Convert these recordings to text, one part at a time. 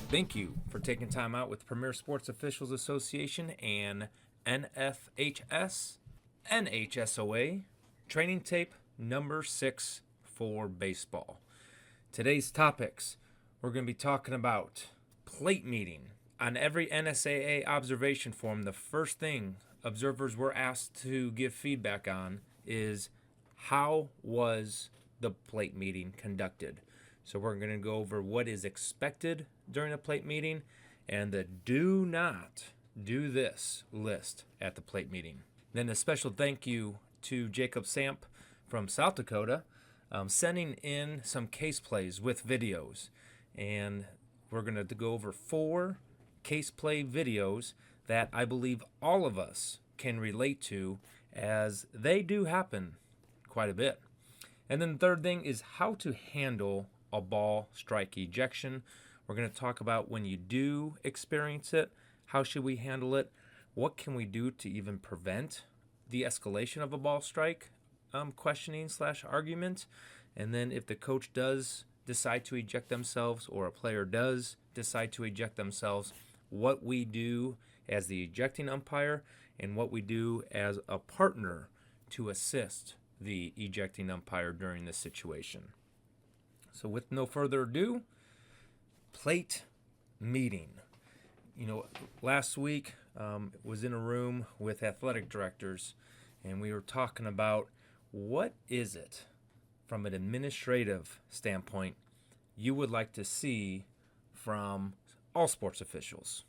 Thank you for taking time out with Premier Sports Officials Association and NFHS, NHSOA, training tape number 6 for baseball. Today's topics, we're going to be talking about plate meeting. On every NSAA observation form, the first thing observers were asked to give feedback on is how was the plate meeting conducted? So we're going to go over what is expected during a plate meeting and the do not do this list at the plate meeting. Then a special thank you to Jacob Samp from South Dakota, sending in some case plays with videos. And we're going to go over 4 case play videos that I believe all of us can relate to, as they do happen quite a bit. And then the third thing is how to handle a ball strike ejection. We're going to talk about when you do experience it, how should we handle it, what can we do to even prevent the escalation of a ball strike questioning / argument, and then if the coach does decide to eject themselves or a player does decide to eject themselves, what we do as the ejecting umpire and what we do as a partner to assist the ejecting umpire during this situation. So with no further ado, plate meeting. Last week was in a room with athletic directors, and we were talking about what is it from an administrative standpoint you would like to see from all sports officials.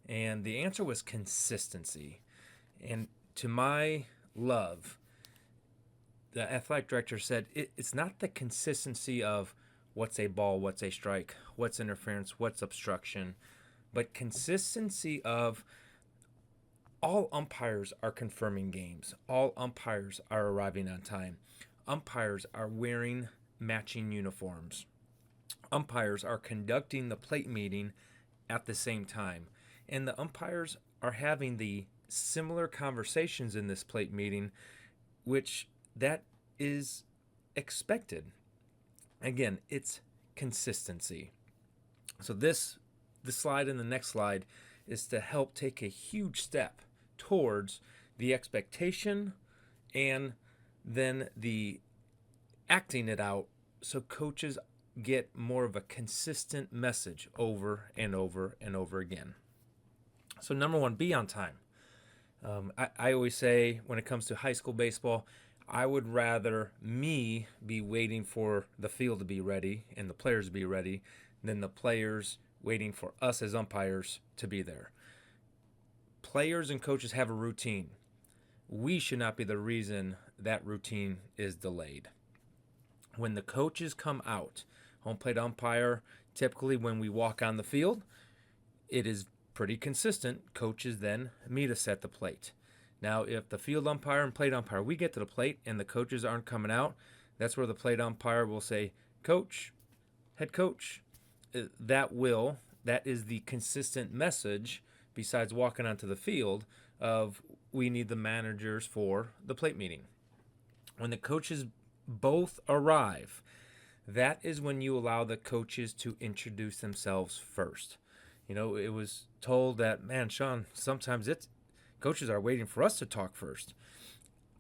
And the answer was consistency. And to my love, the athletic director said it's not the consistency of what's a ball, what's a strike, what's interference, what's obstruction, but consistency of all umpires are confirming games. All umpires are arriving on time. Umpires are wearing matching uniforms. Umpires are conducting the plate meeting at the same time. And the umpires are having the similar conversations in this plate meeting, which that is expected. Again, it's consistency. So the slide and the next slide is to help take a huge step towards the expectation and then the acting it out so coaches get more of a consistent message over and over and over again. So number 1, be on time. I always say when it comes to high school baseball, I would rather me be waiting for the field to be ready and the players to be ready than the players waiting for us as umpires to be there. Players and coaches have a routine. We should not be the reason that routine is delayed. When the coaches come out, home plate umpire, typically when we walk on the field, it is pretty consistent. Coaches then meet us at the plate. Now, if the field umpire and plate umpire, we get to the plate and the coaches aren't coming out, that's where the plate umpire will say, "Coach, head coach." That is the consistent message, besides walking onto the field, of we need the managers for the plate meeting. When the coaches both arrive, that is when you allow the coaches to introduce themselves first. It was told that, man, Sean, sometimes coaches are waiting for us to talk first.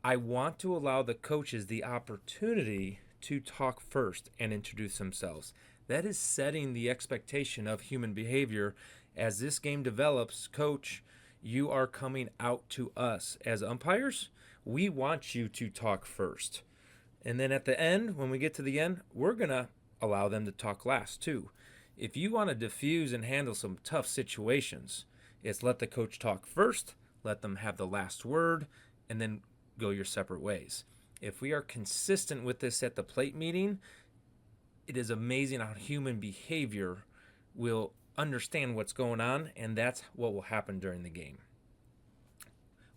I want to allow the coaches the opportunity to talk first and introduce themselves. That is setting the expectation of human behavior. As this game develops, coach, you are coming out to us as umpires. We want you to talk first. And then at the end, when we get to the end, we're going to allow them to talk last too. If you want to diffuse and handle some tough situations, it's let the coach talk first, let them have the last word, and then go your separate ways. If we are consistent with this at the plate meeting, it is amazing how human behavior will understand what's going on, and that's what will happen during the game.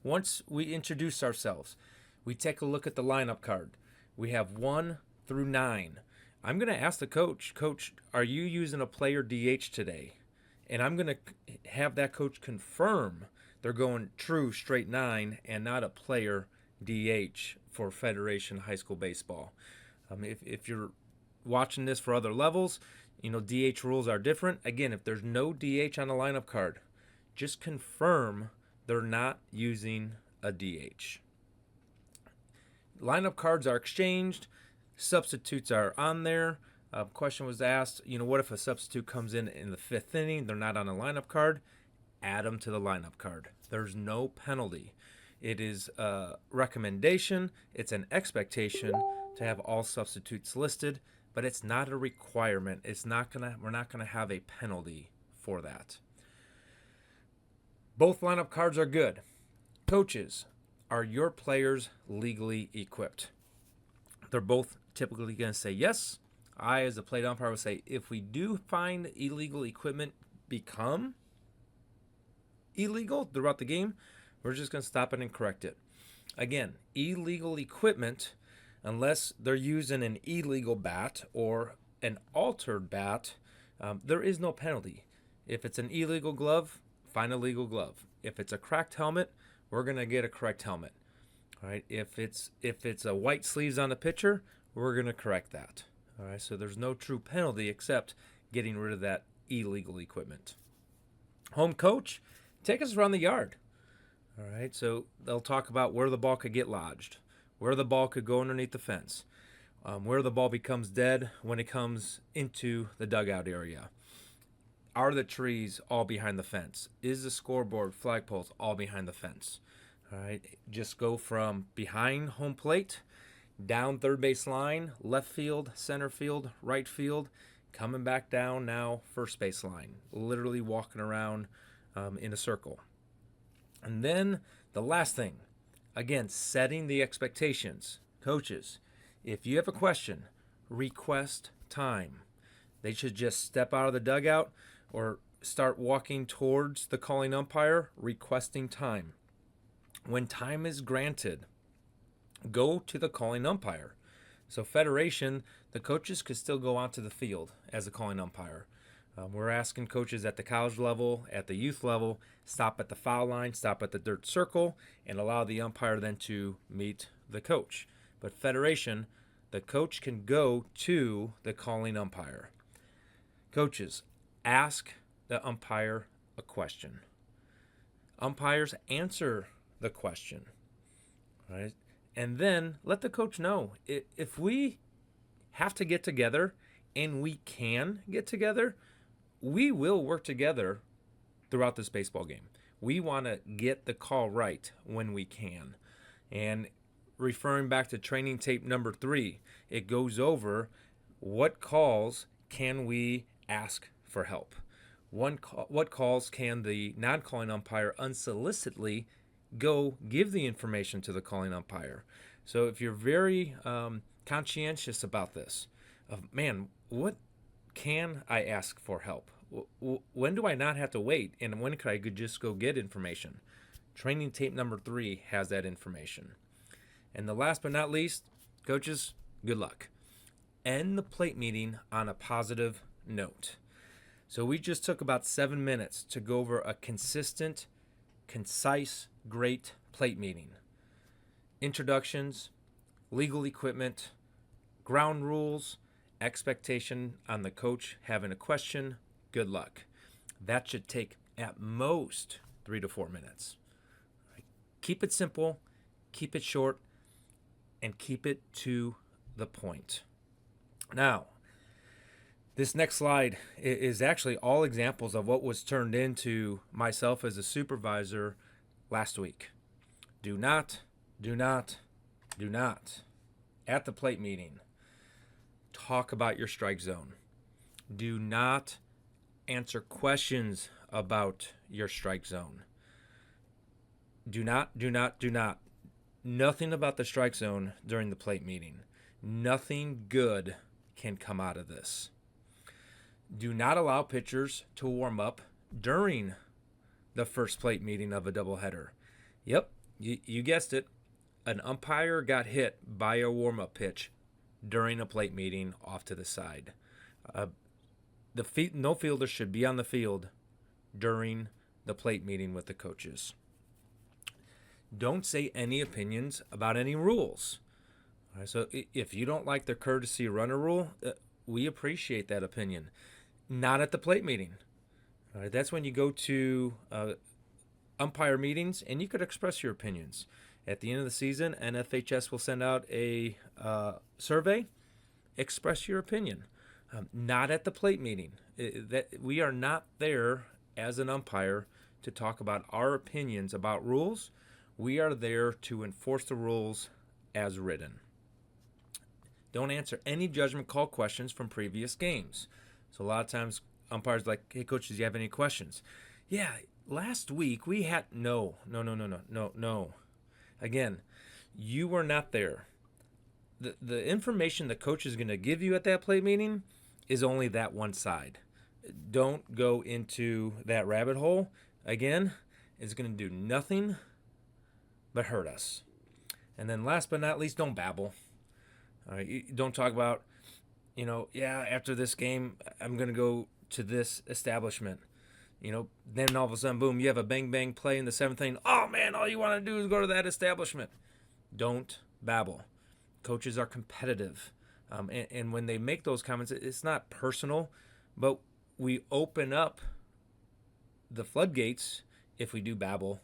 Once we introduce ourselves, we take a look at the lineup card. We have 1 through 9. I'm going to ask the coach, are you using a player DH today? And I'm going to have that coach confirm they're going true straight 9 and not a player DH for Federation High School Baseball. If you're watching this for other levels, DH rules are different. Again, if there's no DH on the lineup card, just confirm they're not using a DH. Lineup cards are exchanged, substitutes are on there. Question was asked, what if a substitute comes in the fifth inning, they're not on a lineup card? Add them to the lineup card. There's no penalty. It is a recommendation, it's an expectation to have all substitutes listed, but it's not a requirement. We're not gonna have a penalty for that. Both lineup cards are good. Coaches, are your players legally equipped? They're both typically going to say yes. I, as a plate umpire, would say if we do find illegal equipment become illegal throughout the game, we're just going to stop it and correct it. Again, illegal equipment, unless they're using an illegal bat or an altered bat, there is no penalty. If it's an illegal glove, find a legal glove. If it's a cracked helmet, we're going to get a correct helmet. All right. If it's a white sleeves on the pitcher, we're going to correct that. All right. So there's no true penalty except getting rid of that illegal equipment. Home coach, take us around the yard. All right. So they'll talk about where the ball could get lodged, where the ball could go underneath the fence, where the ball becomes dead when it comes into the dugout area. Are the trees all behind the fence? Is the scoreboard, flagpoles all behind the fence? All right, just go from behind home plate, down third base line, left field, center field, right field, coming back down now first base line, literally walking around in a circle. And then the last thing, again, setting the expectations. Coaches, if you have a question, request time. They should just step out of the dugout or start walking towards the calling umpire, requesting time. When time is granted, go to the calling umpire. So Federation, the coaches could still go onto the field as a calling umpire. We're asking coaches at the college level, at the youth level, stop at the foul line, stop at the dirt circle, and allow the umpire then to meet the coach. But Federation, the coach can go to the calling umpire. Coaches, ask the umpire a question. Umpires answer the question, right? And then let the coach know. If we have to get together and we can get together, we will work together throughout this baseball game. We want to get the call right when we can. And referring back to training tape number 3, it goes over what calls can we ask for help. What calls can the non-calling umpire unsolicitedly go give the information to the calling umpire? So if you're very conscientious about this, what can I ask for help? When do I not have to wait? And when could I just go get information? Training tape number 3 has that information. And the last but not least, coaches, good luck. End the plate meeting on a positive note. So we just took about 7 minutes to go over a consistent, concise, great plate meeting. Introductions, legal equipment, ground rules, expectation on the coach having a question, good luck. That should take at most 3 to 4 minutes. Keep it simple, keep it short, and keep it to the point. Now, this next slide is actually all examples of what was turned into myself as a supervisor last week. Do not, at the plate meeting, talk about your strike zone. Do not answer questions about your strike zone. Do not. Nothing about the strike zone during the plate meeting. Nothing good can come out of this. Do not allow pitchers to warm up during the first plate meeting of a doubleheader. Yep, you guessed it. An umpire got hit by a warm-up pitch during a plate meeting off to the side. No fielder should be on the field during the plate meeting with the coaches. Don't say any opinions about any rules. All right, so if you don't like the courtesy runner rule, we appreciate that opinion. Not at the plate meeting. All right, that's when you go to umpire meetings and you could express your opinions. At the end of the season, NFHS will send out a survey. Express your opinion. Not at the plate meeting. That we are not there as an umpire to talk about our opinions about rules. We are there to enforce the rules as written. Don't answer any judgment call questions from previous games. So a lot of times umpires are like, hey, coach, do you have any questions? Yeah, last week we had no. Again, you were not there. The information the coach is going to give you at that plate meeting is only that one side. Don't go into that rabbit hole. Again, it's going to do nothing but hurt us. And then last but not least, don't babble. All right, you don't talk about, after this game, I'm going to go to this establishment. Then all of a sudden, boom, you have a bang play in the seventh inning. Oh, man, all you want to do is go to that establishment. Don't babble. Coaches are competitive. And when they make those comments, it's not personal, but we open up the floodgates if we do babble.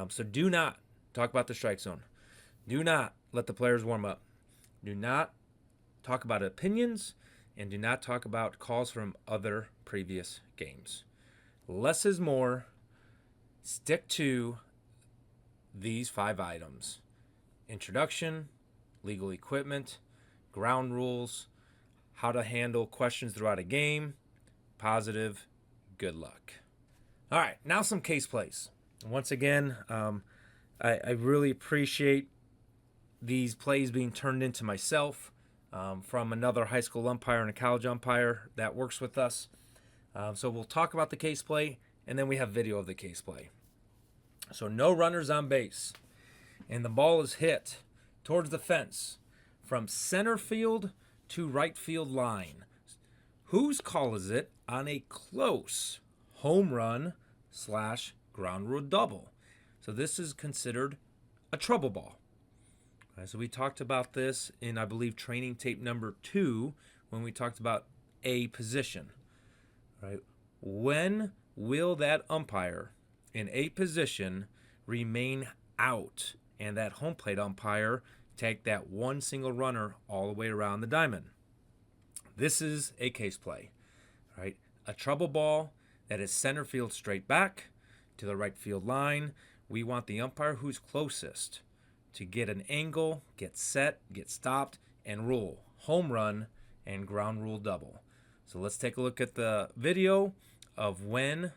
So do not talk about the strike zone. Do not let the players warm up. Do not talk about opinions, and do not talk about calls from other previous games. Less is more. Stick to these 5 items: introduction, legal equipment, ground rules, how to handle questions throughout a game, positive, good luck. All right, now some case plays. Once again, I really appreciate these plays being turned into myself from another high school umpire and a college umpire that works with us. So we'll talk about the case play, and then we have video of the case play. So no runners on base, and the ball is hit towards the fence from center field to right field line. Whose call is it on a close home run / ground rule double? So this is considered a trouble ball. So we talked about this in, I believe, training tape number 2 when we talked about a position. Right? When will that umpire in a position remain out and that home plate umpire take that one single runner all the way around the diamond? This is a case play. Right? A trouble ball that is center field straight back to the right field line. We want the umpire who's closest to get an angle, get set, get stopped, and rule home run and ground rule double. So let's take a look at the video of when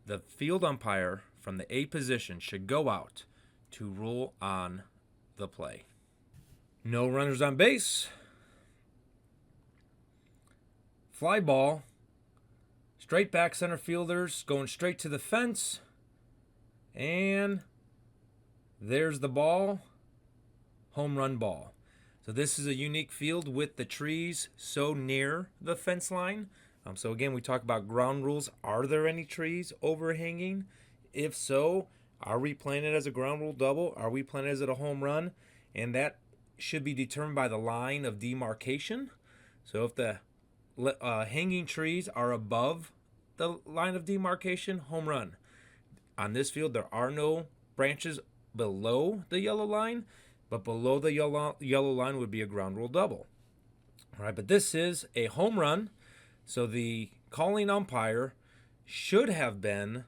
the field umpire from the A position should go out to rule on the play. No runners on base. Fly ball. Straight back center fielders going straight to the fence. And there's the ball. Home run ball. So this is a unique field with the trees so near the fence line. So again, we talk about ground rules. Are there any trees overhanging? If so, are we playing it as a ground rule double? Are we playing it as a home run? And that should be determined by the line of demarcation. So if the hanging trees are above the line of demarcation, home run. On this field, there are no branches below the yellow line, but below the yellow line would be a ground rule double. All right, but this is a home run, so the calling umpire should have been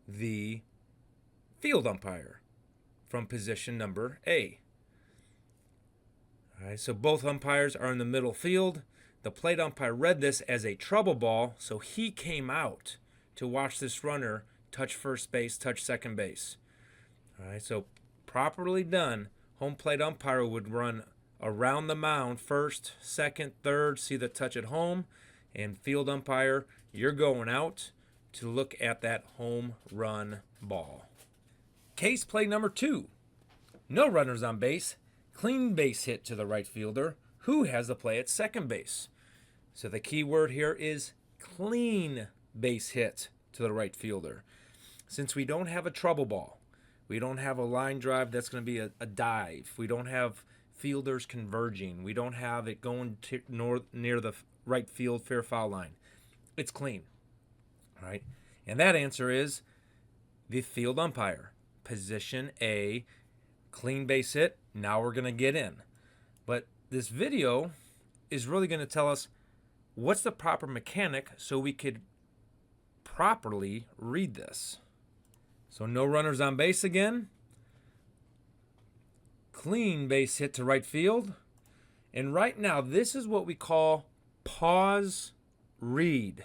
the field umpire from position number A. All right, so both umpires are in the middle field. The plate umpire read this as a trouble ball, so he came out to watch this runner touch first base, touch second base. All right, so properly done, home plate umpire would run around the mound, first, second, third, see the touch at home, and field umpire, you're going out to look at that home run ball. Case play number 2. No runners on base, clean base hit to the right fielder, who has the play at second base. So the key word here is clean base hit to the right fielder. Since we don't have a trouble ball, we don't have a line drive that's going to be a dive, we don't have fielders converging. We don't have it going near the right field fair foul line. It's clean. All right. And that answer is the field umpire. Position A, clean base hit. Now we're going to get in. But this video is really going to tell us what's the proper mechanic so we could properly read this. So no runners on base again. Clean base hit to right field. And right now, this is what we call pause read.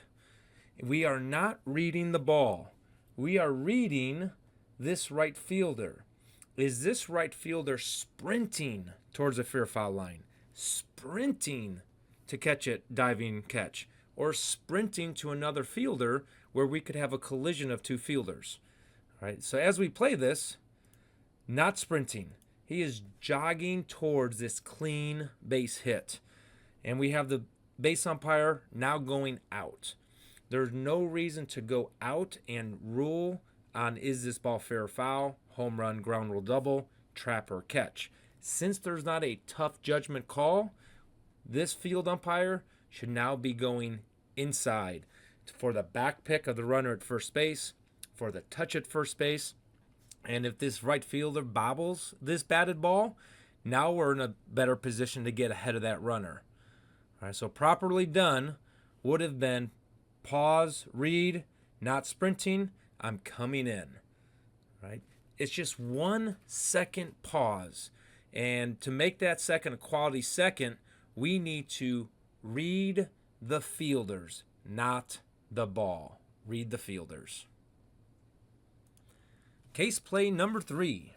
We are not reading the ball. We are reading this right fielder. Is this right fielder sprinting towards the fair foul line? Sprinting to catch it, diving catch, or sprinting to another fielder where we could have a collision of two fielders. All right, so as we play this, not sprinting. He is jogging towards this clean base hit. And we have the base umpire now going out. There's no reason to go out and rule on is this ball fair or foul, home run, ground rule double, trap or catch. Since there's not a tough judgment call, this field umpire should now be going inside for the back pick of the runner at first base, for the touch at first base. And if this right fielder bobbles this batted ball, now we're in a better position to get ahead of that runner. All right, so properly done would have been pause, read, not sprinting, I'm coming in. Right? It's just 1 second pause. And to make that second a quality second, we need to read the fielders, not the ball. Read the fielders. Case play number 3.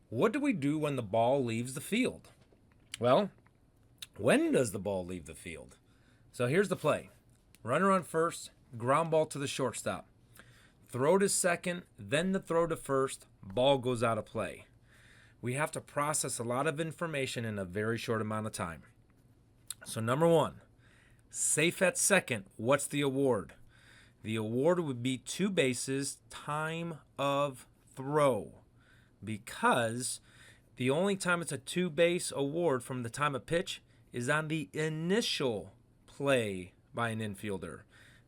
What do we do when the ball leaves the field? Well, when does the ball leave the field? So here's the play. Runner on first, ground ball to the shortstop. Throw to second, then the throw to first, ball goes out of play. We have to process a lot of information in a very short amount of time. So number 1, safe at second, what's the award? The award would be 2 bases, time of throw, because the only time it's a 2-base award from the time of pitch is on the initial play by an infielder.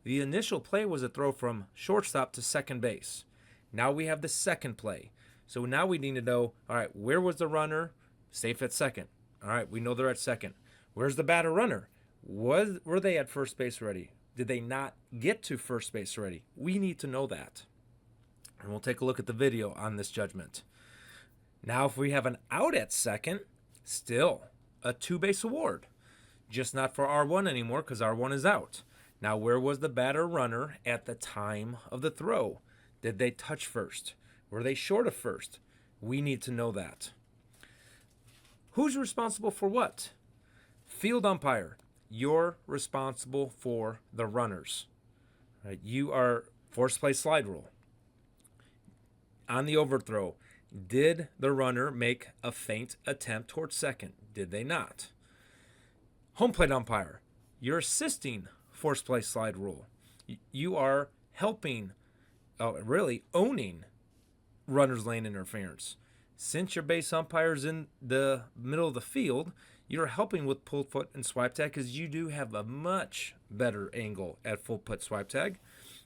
The initial play was a throw from shortstop to second base. Now we have the second play. So now we need to know, all right, where was the runner? Safe at second. All right, we know they're at second. Where's the batter runner? Were they at first base already? Did they not get to first base already? We need to know that. And we'll take a look at the video on this judgment. Now, if we have an out at second, still a 2-base award. Just not for R1 anymore because R1 is out. Now, where was the batter runner at the time of the throw? Did they touch first? Were they short of first? We need to know that. Who's responsible for what? Field umpire. You're responsible for the runners. Right? You are force play slide rule. On the overthrow, did the runner make a feint attempt towards second? Did they not? Home plate umpire. You're assisting force play slide rule. You are helping, really owning runner's lane interference. Since your base umpire's in the middle of the field, you're helping with pull foot and swipe tag because you do have a much better angle at full put swipe tag.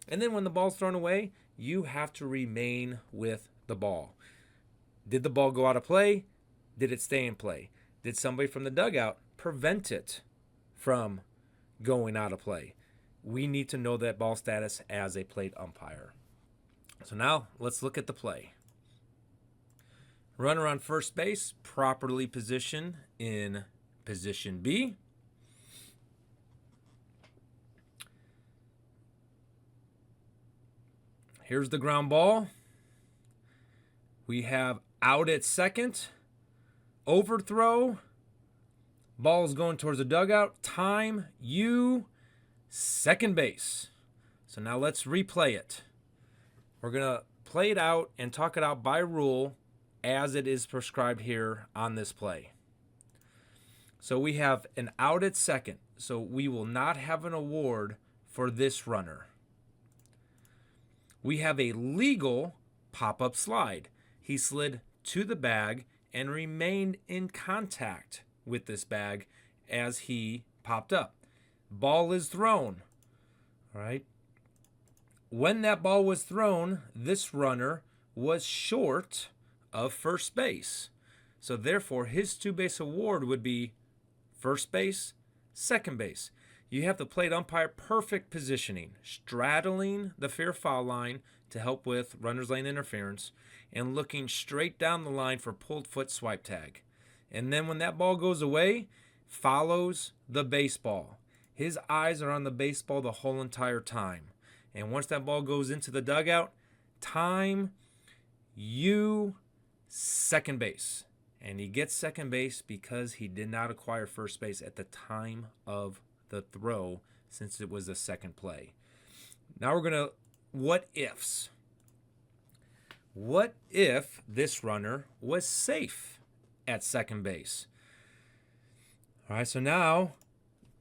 And then when the ball's thrown away, you have to remain with the ball. Did the ball go out of play? Did it stay in play? Did somebody from the dugout prevent it from going out of play? We need to know that ball status as a plate umpire. So now let's look at the play. Runner on first base, properly positioned in position B. Here's the ground ball. We have out at second, overthrow, ball is going towards the dugout, time, second base. So now let's replay it. We're going to play it out and talk it out by rule as it is prescribed here on this play. So we have an out at second, so we will not have an award for this runner. We have a legal pop-up slide. He slid to the bag and remained in contact with this bag as he popped up. Ball is thrown. All right. When that ball was thrown, this runner was short of first base. So therefore, his two-base award would be first base, second base. You have the plate umpire perfect positioning, straddling the fair foul line to help with runner's lane interference, and looking straight down the line for pulled foot swipe tag. And then when that ball goes away, follows the baseball. His eyes are on the baseball the whole entire time. And once that ball goes into the dugout, time, you, second base. And he gets second base because he did not acquire first base at the time of the throw, since it was the second play. Now we're going to what ifs. What if this runner was safe at second base? All right, so now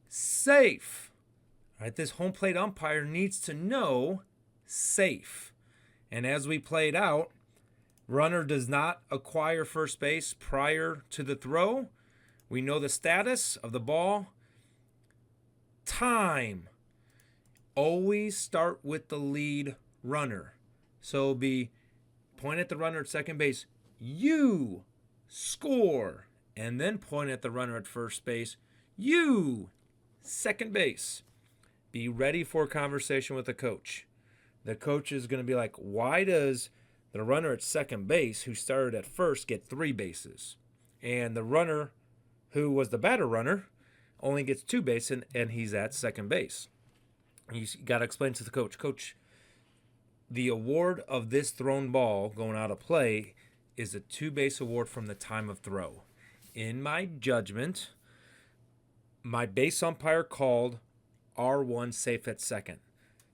safe. All right, this home plate umpire needs to know safe. And as we played out, runner does not acquire first base prior to the throw. We know the status of the ball. Time. Always start with the lead runner. So it'll be point at the runner at second base. You score. And then point at the runner at first base. You second base. Be ready for a conversation with the coach. The coach is going to be like, why does the runner at second base who started at first get 3 bases? And the runner who was the batter runner only gets 2 bases, and he's at second base. You got to explain to the coach, Coach, the award of this thrown ball going out of play is a 2-base award from the time of throw. In my judgment, my base umpire called R1 safe at second.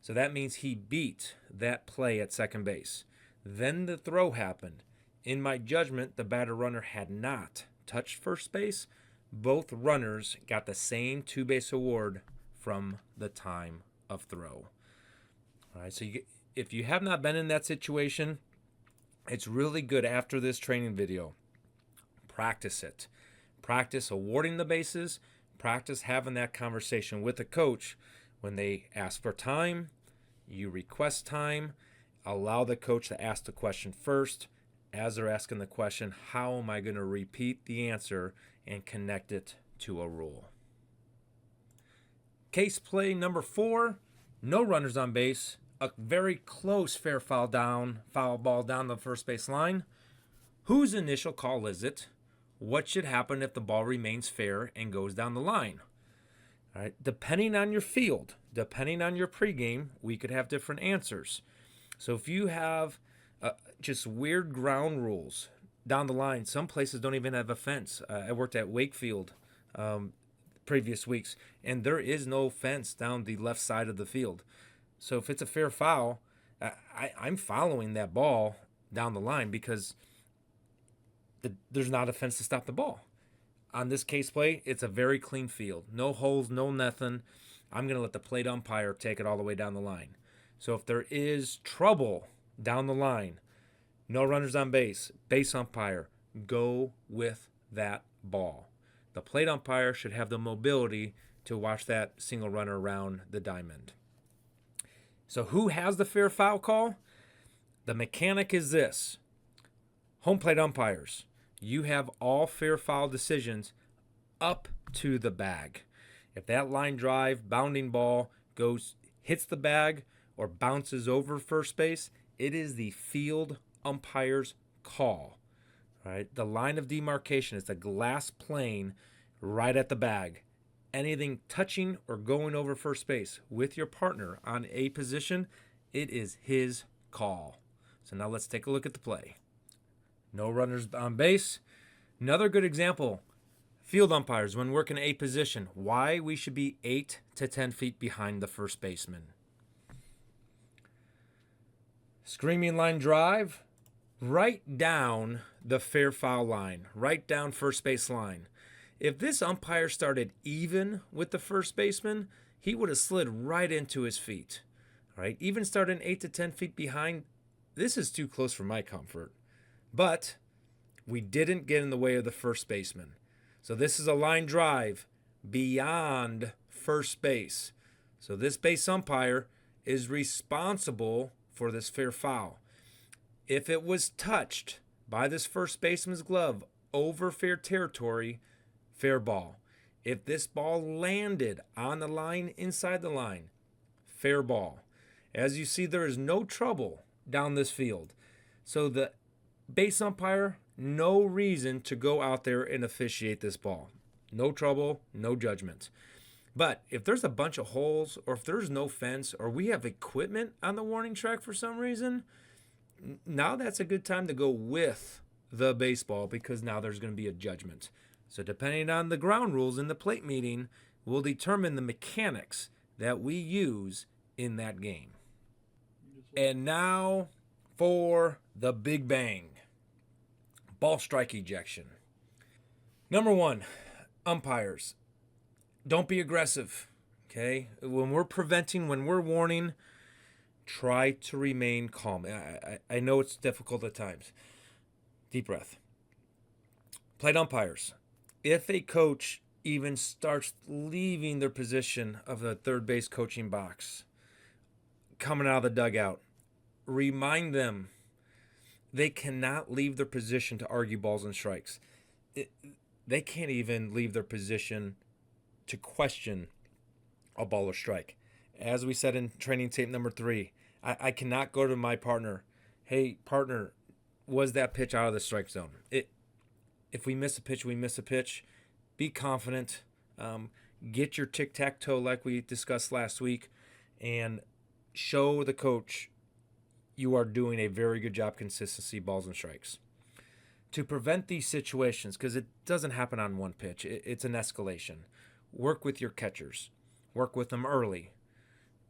So that means he beat that play at second base. Then the throw happened. In my judgment, the batter runner had not touched first base. Both runners got the same 2-base award from the time of throw. All right, so if you have not been in that situation, it's really good after this training video. Practice it. Practice awarding the bases. Practice having that conversation with the coach when they ask for time. You request time. Allow the coach to ask the question first. As they're asking the question, how am I going to repeat the answer and connect it to a rule? Case play number 4, no runners on base, a very close fair foul ball down the first base line. Whose initial call is it? What should happen if the ball remains fair and goes down the line? All right, depending on your field, depending on your pregame, we could have different answers. So if you have just weird ground rules down the line, some places don't even have a fence. I worked at Wakefield previous weeks, and there is no fence down the left side of the field. So if it's a fair foul, I'm following that ball down the line because there's not a fence to stop the ball. On this case play, it's a very clean field. No holes, no nothing. I'm going to let the plate umpire take it all the way down the line. So if there is trouble down the line, no runners on base, base umpire, go with that ball. The plate umpire should have the mobility to watch that single runner around the diamond. So who has the fair foul call? The mechanic is this. Home plate umpires, you have all fair foul decisions up to the bag. If that line drive, bounding ball hits the bag or bounces over first base, it is the field umpire's call. Right? The line of demarcation is the glass plane right at the bag. Anything touching or going over first base with your partner on a position, it is his call. So now let's take a look at the play. No runners on base. Another good example, field umpires, when working a position, why we should be 8 to 10 feet behind the first baseman. Screaming line drive, right down the fair foul line, right down first base line. If this umpire started even with the first baseman, he would have slid right into his feet. Right? Even starting 8 to 10 feet behind, this is too close for my comfort. But We didn't get in the way of the first baseman. So this is a line drive beyond first base. So this base umpire is responsible for this fair foul. If it was touched by this first baseman's glove over fair territory, fair ball. If this ball landed on the line, inside the line, fair ball. As you see, there is no trouble down this field. So the base umpire, no reason to go out there and officiate this ball. No trouble, no judgment. But if there's a bunch of holes, or if there's no fence, or we have equipment on the warning track for some reason, now that's a good time to go with the baseball, because now there's going to be a judgment. So depending on the ground rules in the plate meeting, will determine the mechanics that we use in that game. And now for the big bang. Ball strike ejection. Number one, umpires, don't be aggressive, okay? When we're preventing, when we're warning, try to remain calm. I know it's difficult at times. Deep breath. Plate umpires, if a coach even starts leaving their position of the third base coaching box, coming out of the dugout, remind them they cannot leave their position to argue balls and strikes. They can't even leave their position to question a ball or strike. As we said in training tape number 3, I cannot go to my partner, hey, partner, was that pitch out of the strike zone? If we miss a pitch, we miss a pitch. Be confident. Get your tic-tac-toe like we discussed last week, and show the coach you are doing a very good job consistency balls and strikes. To prevent these situations, because it doesn't happen on one pitch, it's an escalation. Work with your catchers. Work with them early.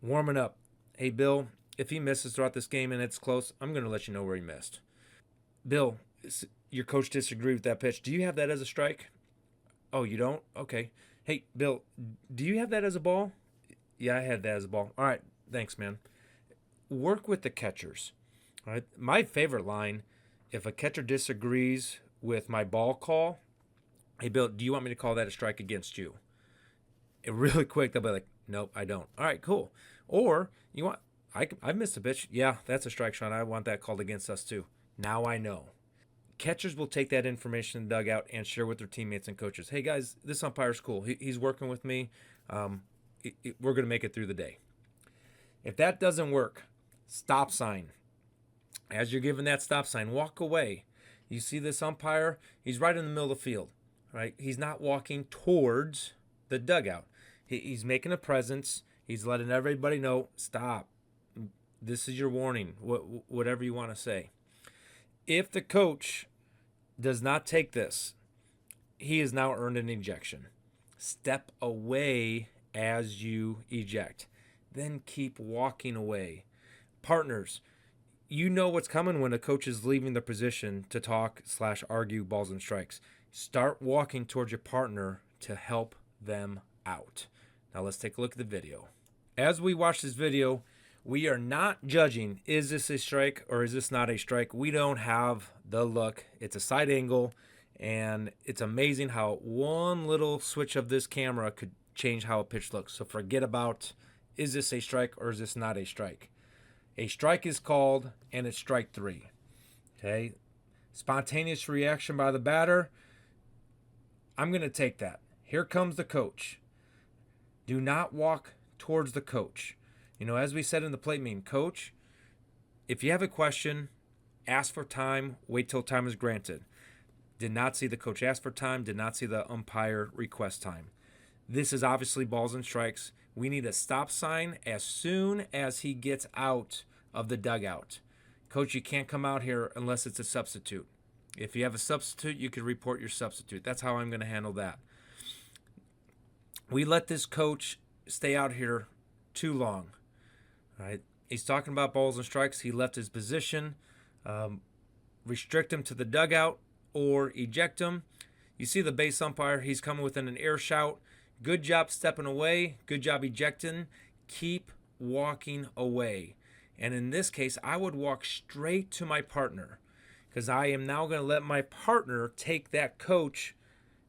Warming up. Hey, Bill, if he misses throughout this game and it's close, I'm going to let you know where he missed. Bill, your coach disagreed with that pitch. Do you have that as a strike? Oh, you don't? Okay. Hey, Bill, do you have that as a ball? Yeah, I had that as a ball. All right, thanks, man. Work with the catchers. All right. My favorite line, if a catcher disagrees with my ball call, hey, Bill, do you want me to call that a strike against you? And really quick, they'll be like, nope, I don't. All right, cool. Or, you want, I missed a pitch. Yeah, that's a strike, Sean. I want that called against us too. Now I know. Catchers will take that information in the dugout and share with their teammates and coaches. Hey, guys, this umpire's cool. He's working with me. We're going to make it through the day. If that doesn't work, stop sign. As you're giving that stop sign, walk away. You see this umpire? He's right in the middle of the field, right? He's not walking towards the dugout. He's making a presence. He's letting everybody know, stop. This is your warning, whatever you want to say. If the coach does not take this, he has now earned an ejection. Step away as you eject. Then keep walking away. Partners, you know what's coming when a coach is leaving the position to talk/argue balls and strikes. Start walking towards your partner to help them out. Now let's take a look at the video. As we watch this video, we are not judging, is this a strike or is this not a strike? We don't have the look. It's a side angle, and it's amazing how one little switch of this camera could change how a pitch looks. So forget about, is this a strike or is this not a strike? A strike is called, and it's strike 3. Okay? Spontaneous reaction by the batter. I'm going to take that. Here comes the coach. Do not walk towards the coach. You know, as we said in the plate meeting, coach, if you have a question, ask for time, wait till time is granted. Did not see the coach ask for time, did not see the umpire request time. This is obviously balls and strikes. We need a stop sign as soon as he gets out of the dugout. Coach, you can't come out here unless it's a substitute. If you have a substitute, you can report your substitute. That's how I'm going to handle that. We let this coach stay out here too long. All right? He's talking about balls and strikes. He left his position. Restrict him to the dugout or eject him. You see the base umpire. He's coming within an air shout. Good job stepping away. Good job ejecting. Keep walking away. And in this case, I would walk straight to my partner. because I am now going to let my partner take that coach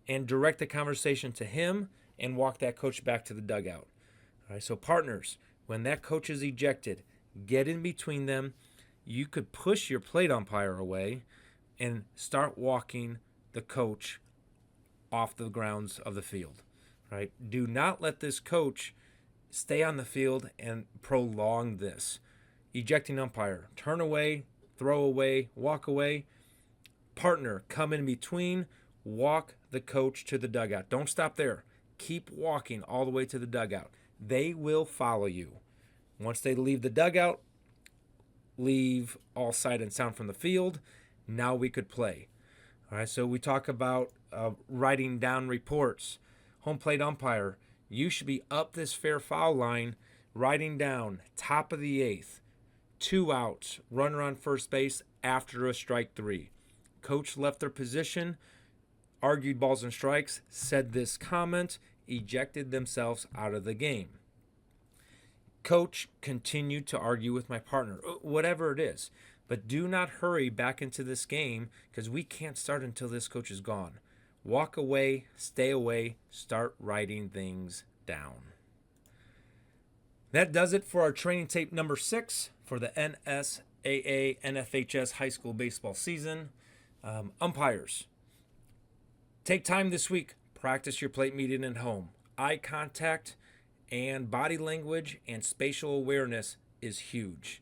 and direct the conversation to him and walk that coach back to the dugout. All right, so partners, when that coach is ejected, get in between them. You could push your plate umpire away and start walking the coach off the grounds of the field. Right? Do not let this coach stay on the field and prolong this. Ejecting umpire, turn away, throw away, walk away. Partner, come in between, walk the coach to the dugout. Don't stop there. Keep walking all the way to the dugout. They will follow you. Once they leave the dugout, leave all sight and sound from the field. Now we could play. All right, so we talk about writing down reports. Home plate umpire, you should be up this fair foul line, writing down top of the eighth, 2 outs, runner on first base after a strike 3. Coach left their position, argued balls and strikes, said this comment, ejected themselves out of the game. Coach continued to argue with my partner, whatever it is. But do not hurry back into this game because we can't start until this coach is gone. Walk away, stay away, start writing things down. That does it for our training tape number 6 for the NSAA NFHS high school baseball season. Umpires, take time this week. Practice your plate meeting at home. Eye contact and body language and spatial awareness is huge.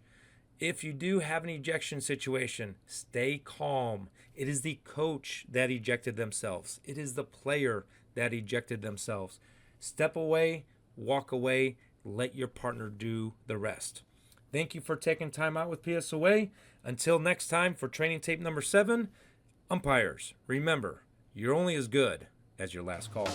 If you do have an ejection situation, stay calm. It is the coach that ejected themselves. It is the player that ejected themselves. Step away, walk away, let your partner do the rest. Thank you for taking time out with PSOA. Until next time for training tape number 7, umpires, remember, you're only as good as your last call.